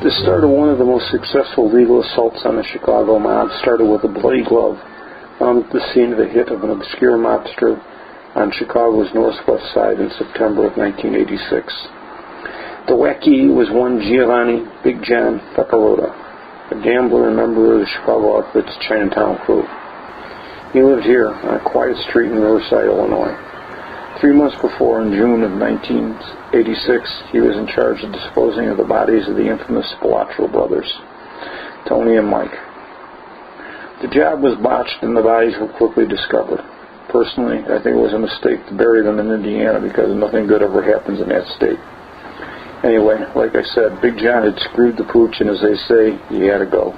The start of one of the most successful legal assaults on the Chicago mob started with a bloody glove found at the scene of the hit of an obscure mobster on Chicago's northwest side in September of 1986. The whakee was one Giovanni Big John Fecarotta, a gambler and member of the Chicago outfit's Chinatown Crew. He lived here on a quiet street in Riverside, Illinois. 3 months before, in June of 1986, he was in charge of disposing of the bodies of the infamous Spilotro brothers, Tony and Mike. The job was botched and the bodies were quickly discovered. Personally, I think it was a mistake to bury them in Indiana because nothing good ever happens in that state. Anyway, like I said, Big John had screwed the pooch, and as they say, he had to go.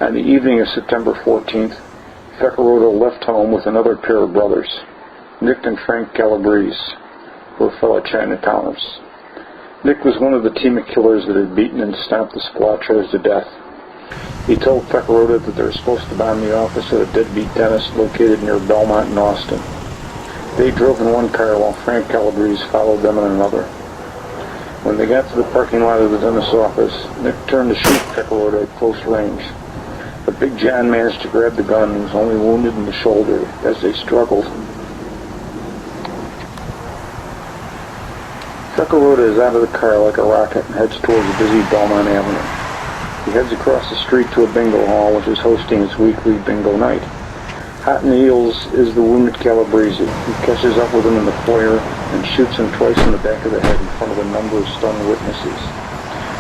On the evening of September 14th, Fecarotta left home with another pair of brothers, Nick and Frank Calabrese, who were fellow Chinatowners. Nick was one of the team of killers that had beaten and stomped the Spilotros to death. He told Fecarotta that they were supposed to bomb the office of a deadbeat dentist located near Belmont and Austin. They drove in one car while Frank Calabrese followed them in another. When they got to the parking lot of the dentist's office, Nick turned to shoot Fecarotta at close range. But Big John managed to grab the gun and was only wounded in the shoulder as they struggled. Fecarotta is out of the car like a rocket and heads towards the busy Belmont Avenue. He heads across the street to a bingo hall which is hosting its weekly bingo night. Hot in the heels is the wounded Calabrese. He catches up with him in the foyer and shoots him twice in the back of the head in front of a number of stunned witnesses.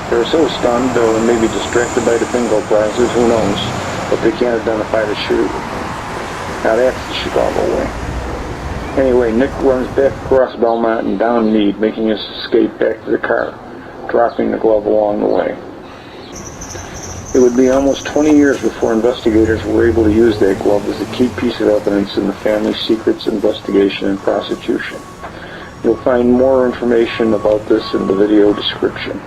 They are so stunned, or maybe distracted by the bingo prizes, who knows, but they can't identify the shooter. Now that's the Chicago way. Anyway, Nick runs back across Belmont and down Meade, making his escape back to the car, dropping the glove along the way. It would be almost 20 years before investigators were able to use that glove as a key piece of evidence in the family secrets investigation and prosecution. You'll find more information about this in the video description.